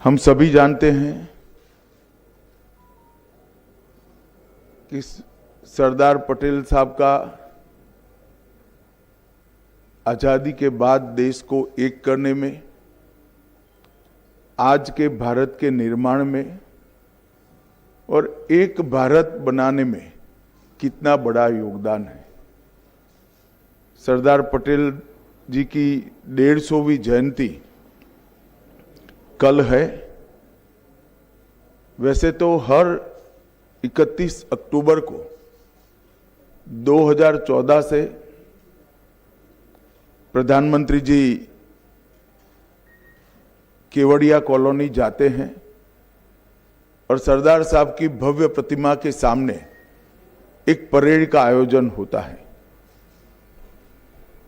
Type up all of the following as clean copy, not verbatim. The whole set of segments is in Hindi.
हम सभी जानते हैं कि सरदार पटेल साहब का आजादी के बाद देश को एक करने में, आज के भारत के निर्माण में और एक भारत बनाने में कितना बड़ा योगदान है। सरदार पटेल जी की 150वीं जयंती कल है। वैसे तो हर 31 अक्टूबर को 2014 से प्रधानमंत्री जी केवड़िया कॉलोनी जाते हैं और सरदार साहब की भव्य प्रतिमा के सामने एक परेड का आयोजन होता है।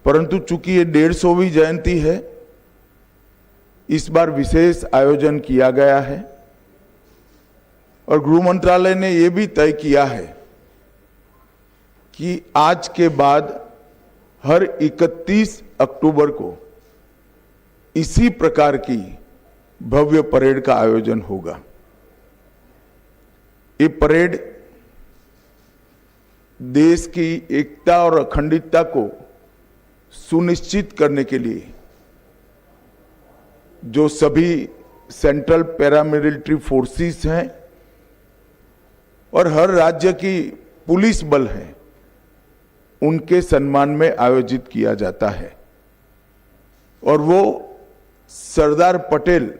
परंतु चूंकि ये 150वीं जयंती है, इस बार विशेष आयोजन किया गया है और गृह मंत्रालय ने यह भी तय किया है कि आज के बाद हर 31 अक्टूबर को इसी प्रकार की भव्य परेड का आयोजन होगा। ये परेड देश की एकता और अखंडता को सुनिश्चित करने के लिए जो सभी सेंट्रल पैरामिलिट्री फोर्सेस हैं और हर राज्य की पुलिस बल है, उनके सम्मान में आयोजित किया जाता है। और वो सरदार पटेल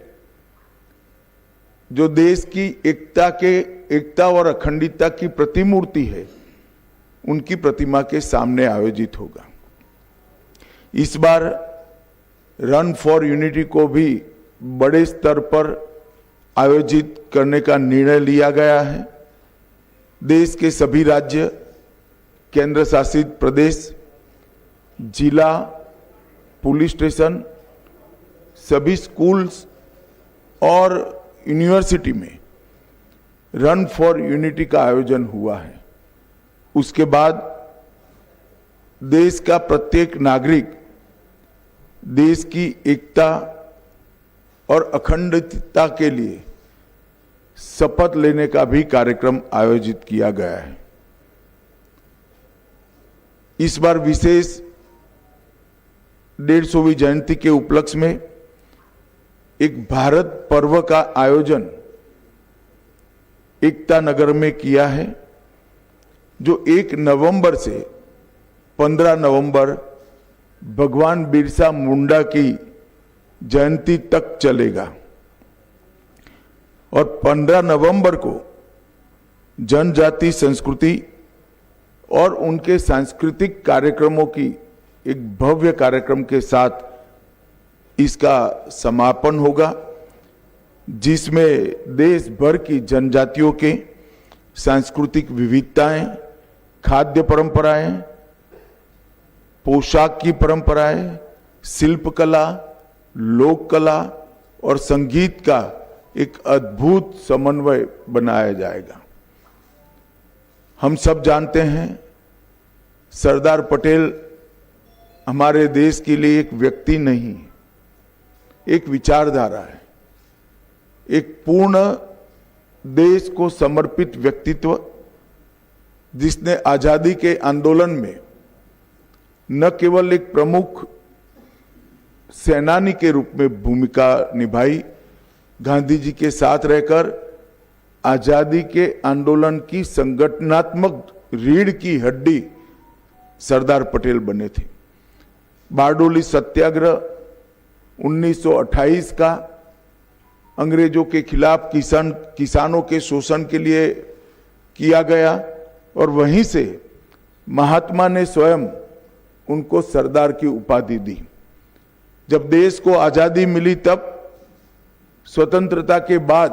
जो देश की एकता और अखंडता की प्रतिमूर्ति है, उनकी प्रतिमा के सामने आयोजित होगा। इस बार रन फॉर यूनिटी को भी बड़े स्तर पर आयोजित करने का निर्णय लिया गया है। देश के सभी राज्य, केंद्र शासित प्रदेश, जिला, पुलिस स्टेशन, सभी स्कूल्स और यूनिवर्सिटी में रन फॉर यूनिटी का आयोजन हुआ है। उसके बाद देश का प्रत्येक नागरिक देश की एकता और अखंडता के लिए शपथ लेने का भी कार्यक्रम आयोजित किया गया है। इस बार विशेष 150वीं जयंती के उपलक्ष्य में एक भारत पर्व का आयोजन एकता नगर में किया है, जो 1 नवंबर से 15 नवंबर भगवान बिरसा मुंडा की जयंती तक चलेगा। और 15 नवंबर को जनजाति संस्कृति और उनके सांस्कृतिक कार्यक्रमों की एक भव्य कार्यक्रम के साथ इसका समापन होगा, जिसमें देश भर की जनजातियों के सांस्कृतिक विविधताएं, खाद्य परंपराएं, पोशाक की परंपराएं, शिल्पकला, लोक कला और संगीत का एक अद्भुत समन्वय बनाया जाएगा। हम सब जानते हैं सरदार पटेल हमारे देश के लिए एक व्यक्ति नहीं, एक विचारधारा है, एक पूर्ण देश को समर्पित व्यक्तित्व, जिसने आजादी के आंदोलन में न केवल एक प्रमुख सेनानी के रूप में भूमिका निभाई, गांधी जी के साथ रहकर आजादी के आंदोलन की संगठनात्मक रीढ़ की हड्डी सरदार पटेल बने थे। बारडोली सत्याग्रह 1928 का अंग्रेजों के खिलाफ किसानों के शोषण के लिए किया गया और वहीं से महात्मा ने स्वयं उनको सरदार की उपाधि दी। जब देश को आजादी मिली, तब स्वतंत्रता के बाद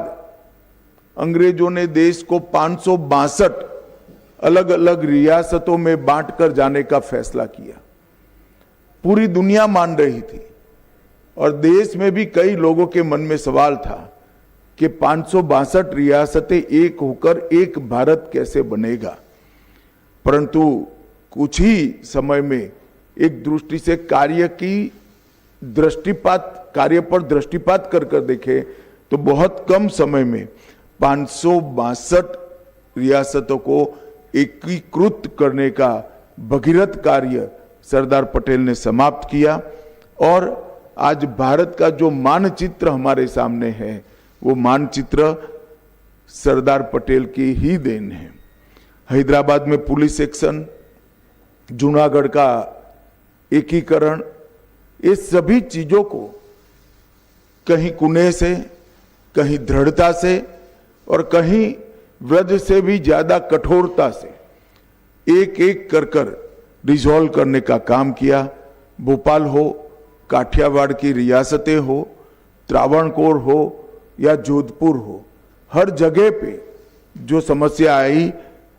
अंग्रेजों ने देश को 562 अलग अलग रियासतों में बांटकर जाने का फैसला किया। पूरी दुनिया मान रही थी और देश में भी कई लोगों के मन में सवाल था कि 562 रियासतें एक होकर एक भारत कैसे बनेगा। परंतु कुछ ही समय में एक दृष्टि से कार्य पर दृष्टिपात कर देखे तो बहुत कम समय में 562 रियासतों को एकीकृत करने का भगीरथ कार्य सरदार पटेल ने समाप्त किया। और आज भारत का जो मानचित्र हमारे सामने है, वो मानचित्र सरदार पटेल की ही देन है। हैदराबाद में पुलिस एक्शन, जूनागढ़ का एकीकरण, ये सभी चीजों को कहीं कुने से, कहीं दृढ़ता से और कहीं व्रज से भी ज्यादा कठोरता से एक एक कर रिजॉल्व करने का काम किया। भोपाल हो, काठियावाड़ की रियासतें हो, त्रावणकोर हो या जोधपुर हो, हर जगह पे जो समस्या आई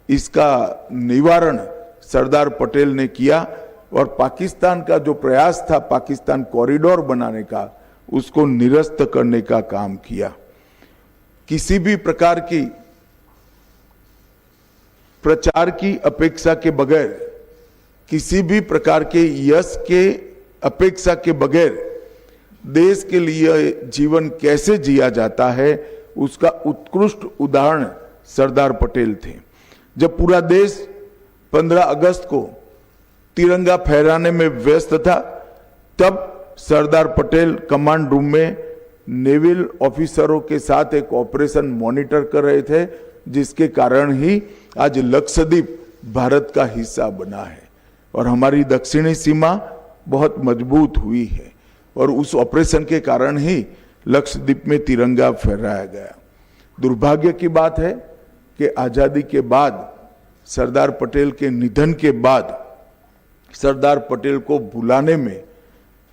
इसका निवारण सरदार पटेल ने किया। और पाकिस्तान का जो प्रयास था पाकिस्तान कॉरिडोर बनाने का, उसको निरस्त करने का काम किया। किसी भी प्रकार की प्रचार की अपेक्षा के बगैर, किसी भी प्रकार के यश के अपेक्षा के बगैर देश के लिए जीवन कैसे जिया जाता है, उसका उत्कृष्ट उदाहरण सरदार पटेल थे। जब पूरा देश 15 अगस्त को तिरंगा फहराने में व्यस्त था, तब सरदार पटेल कमांड रूम में नेवल ऑफिसरों के साथ एक ऑपरेशन मॉनिटर कर रहे थे, जिसके कारण ही आज लक्षद्वीप भारत का हिस्सा बना है और हमारी दक्षिणी सीमा बहुत मजबूत हुई है। और उस ऑपरेशन के कारण ही लक्षद्वीप में तिरंगा फहराया गया। दुर्भाग्य की बात है कि आजादी के बाद, सरदार पटेल के निधन के बाद, सरदार पटेल को बुलाने में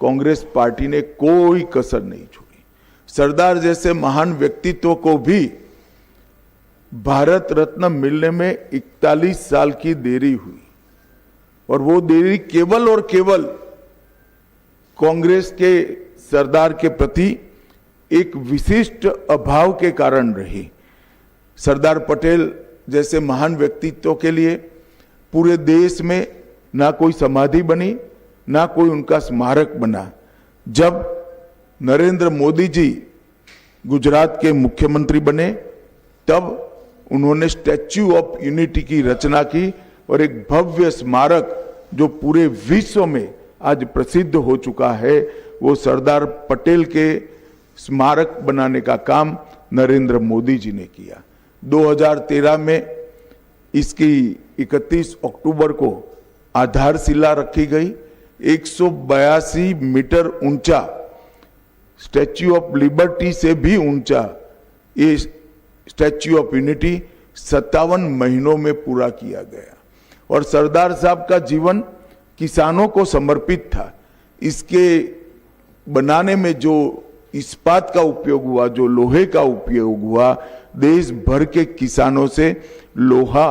कांग्रेस पार्टी ने कोई कसर नहीं छोड़ी। सरदार जैसे महान व्यक्तित्व को भी भारत रत्न मिलने में 41 साल की देरी हुई, और वो देरी केवल और केवल कांग्रेस के सरदार के प्रति एक विशिष्ट अभाव के कारण रही। सरदार पटेल जैसे महान व्यक्तित्व के लिए पूरे देश में ना कोई समाधि बनी, ना कोई उनका स्मारक बना। जब नरेंद्र मोदी जी गुजरात के मुख्यमंत्री बने, तब उन्होंने स्टैच्यू ऑफ यूनिटी की रचना की और एक भव्य स्मारक जो पूरे विश्व में आज प्रसिद्ध हो चुका है, वो सरदार पटेल के स्मारक बनाने का काम नरेंद्र मोदी जी ने किया। 2013 में इसकी 31 अक्टूबर को आधारशिला रखी गई। 182 मीटर ऊंचा, स्टैच्यू ऑफ लिबर्टी से भी ऊंचा ये स्टैच्यू ऑफ यूनिटी 57 महीनों में पूरा किया गया। और सरदार साहब का जीवन किसानों को समर्पित था। इसके बनाने में जो इस्पात का उपयोग हुआ, जो लोहे का उपयोग हुआ, देश भर के किसानों से लोहा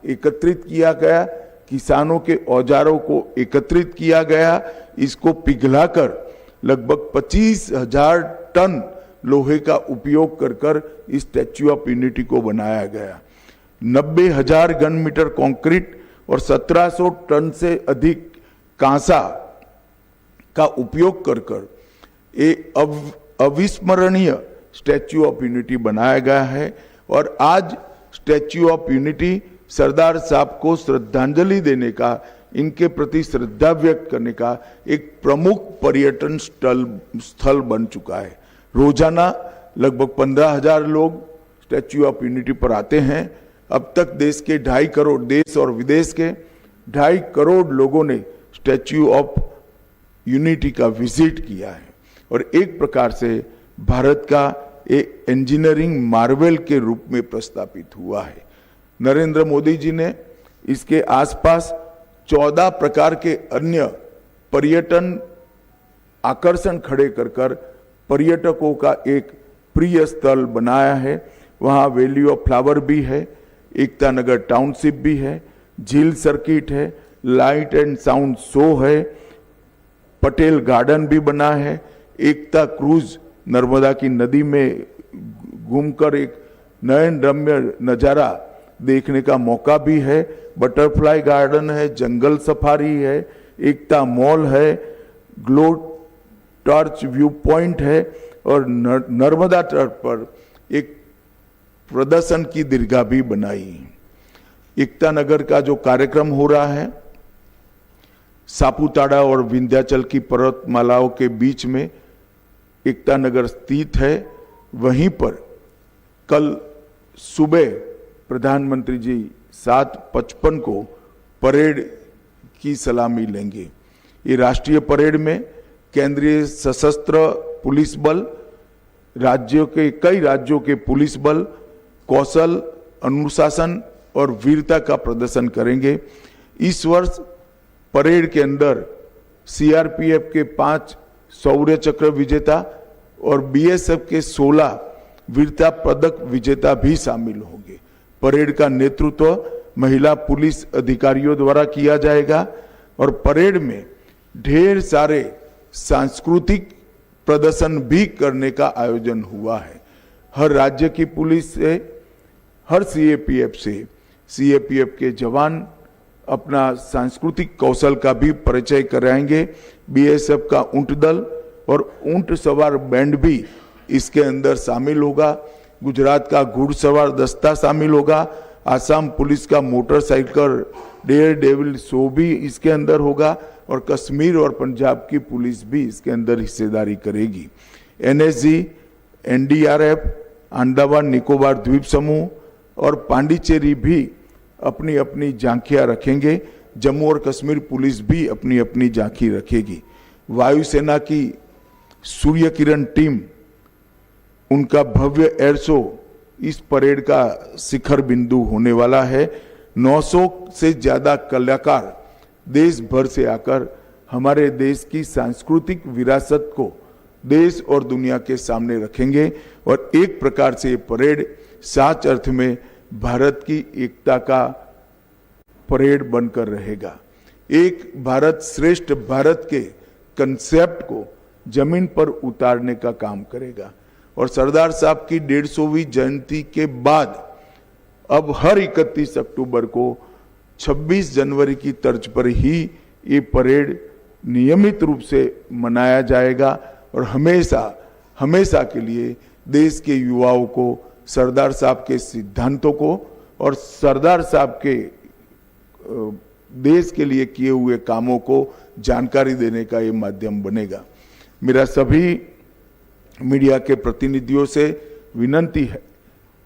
एकत्रित किया गया, किसानों के औजारों को एकत्रित किया गया, इसको पिघलाकर लगभग 25,000 टन लोहे का उपयोग कर इस स्टैच्यू ऑफ यूनिटी को बनाया गया। 90,000 घन मीटर कंक्रीट और 1700 टन से अधिक कांसा का उपयोग कर एक अविस्मरणीय स्टैच्यू ऑफ यूनिटी बनाया गया है। और आज स्टैच्यू ऑफ यूनिटी सरदार साहब को श्रद्धांजलि देने का, इनके प्रति श्रद्धा व्यक्त करने का एक प्रमुख पर्यटन स्थल बन चुका है। रोजाना लगभग 15,000 लोग स्टैच्यू ऑफ यूनिटी पर आते हैं। अब तक देश के 2.5 करोड़, देश और विदेश के 2.5 करोड़ लोगों ने स्टैच्यू ऑफ यूनिटी का विजिट किया है और एक प्रकार से भारत का एक इंजीनियरिंग मार्वेल के रूप में प्रस्तापित हुआ है। नरेंद्र मोदी जी ने इसके आसपास 14 प्रकार के अन्य पर्यटन आकर्षण खड़े कर पर्यटकों का एक प्रिय स्थल बनाया है। वहाँ वैली ऑफ फ्लावर भी है, एकता नगर टाउनशिप भी है, झील सर्किट है, लाइट एंड साउंड शो है, पटेल गार्डन भी बना है, एकता क्रूज नर्मदा की नदी में घूमकर एक नयन रम्य नजारा देखने का मौका भी है, बटरफ्लाई गार्डन है, जंगल सफारी है, एकता मॉल है, ग्लो टॉर्च व्यू पॉइंट है और नर्मदा तट पर एक प्रदर्शन की दीर्घा भी बनाई। एकता नगर का जो कार्यक्रम हो रहा है, सापुतारा और विंध्याचल की पर्वतमालाओं के बीच में एकता नगर स्थित है। वहीं पर कल सुबह प्रधानमंत्री जी 7:55 को परेड की सलामी लेंगे। ये राष्ट्रीय परेड में केंद्रीय सशस्त्र पुलिस बल, कई राज्यों के पुलिस बल कौशल, अनुशासन और वीरता का प्रदर्शन करेंगे। इस वर्ष परेड के अंदर सीआरपीएफ के 5 शौर्य चक्र विजेता और बीएसएफ के 16 वीरता पदक विजेता भी शामिल होंगे। परेड का नेतृत्व महिला पुलिस अधिकारियों द्वारा किया जाएगा और परेड में ढेर सारे सांस्कृतिक प्रदर्शन भी करने का आयोजन हुआ है। हर राज्य की पुलिस से, हर सीएपीएफ के जवान अपना सांस्कृतिक कौशल का भी परिचय कराएंगे। बीएसएफ का ऊंट दल और ऊंट सवार बैंड भी इसके अंदर शामिल होगा। गुजरात का घुड़सवार दस्ता शामिल होगा। आसाम पुलिस का मोटरसाइकिल डेयर डेविल शो भी इसके अंदर होगा और कश्मीर और पंजाब की पुलिस भी इसके अंदर हिस्सेदारी करेगी। एनएसजी, एनडीआरएफ, अंडमान निकोबार द्वीप समूह और पांडिचेरी भी अपनी अपनी झांकियां रखेंगे। जम्मू और कश्मीर पुलिस भी अपनी अपनी झांकी रखेगी। वायुसेना की सूर्य किरण टीम, उनका भव्य एयर शो इस परेड का शिखर बिंदु होने वाला है। 900 से ज्यादा कलाकार देश भर से आकर हमारे देश की सांस्कृतिक विरासत को देश और दुनिया के सामने रखेंगे और एक प्रकार से ये परेड सच अर्थ में भारत की एकता का परेड बनकर रहेगा। एक भारत श्रेष्ठ भारत के कंसेप्ट को जमीन पर उतारने का काम करेगा और सरदार साहब की 150वीं जयंती के बाद अब हर 31 अक्टूबर को 26 जनवरी की तर्ज पर ही ये परेड नियमित रूप से मनाया जाएगा और हमेशा के लिए देश के युवाओं को सरदार साहब के सिद्धांतों को और सरदार साहब के देश के लिए किए हुए कामों को जानकारी देने का ये माध्यम बनेगा। मेरा सभी मीडिया के प्रतिनिधियों से विनती है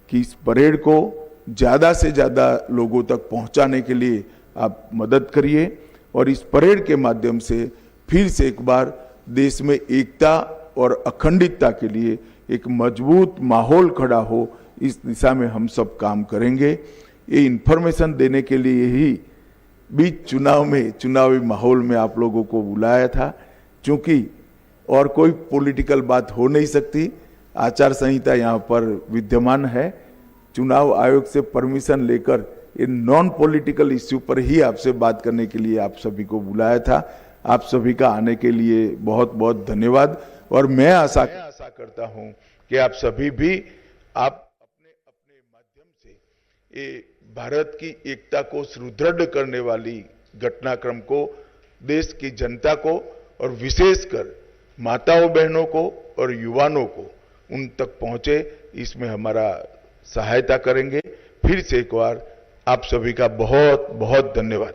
कि इस परेड को ज्यादा से ज्यादा लोगों तक पहुंचाने के लिए आप मदद करिए और इस परेड के माध्यम से फिर से एक बार देश में एकता और अखंडता के लिए एक मजबूत माहौल खड़ा हो, इस दिशा में हम सब काम करेंगे। ये इन्फॉर्मेशन देने के लिए ही बीच चुनावी माहौल में आप लोगों को बुलाया था, क्योंकि और कोई पॉलिटिकल बात हो नहीं सकती। आचार संहिता यहाँ पर विद्यमान है। चुनाव आयोग से परमिशन लेकर ये नॉन पॉलिटिकल इश्यू पर ही आपसे बात करने के लिए आप सभी को बुलाया था। आप सभी का आने के लिए बहुत बहुत धन्यवाद और मैं आशा करता हूं कि आप सभी भी आप अपने माध्यम से ये भारत की एकता को सुदृढ़ करने वाली घटनाक्रम को देश की जनता को और विशेषकर माताओं बहनों को और युवाओं को उन तक पहुंचे, इसमें हमारा सहायता करेंगे। फिर से एक बार आप सभी का बहुत बहुत धन्यवाद।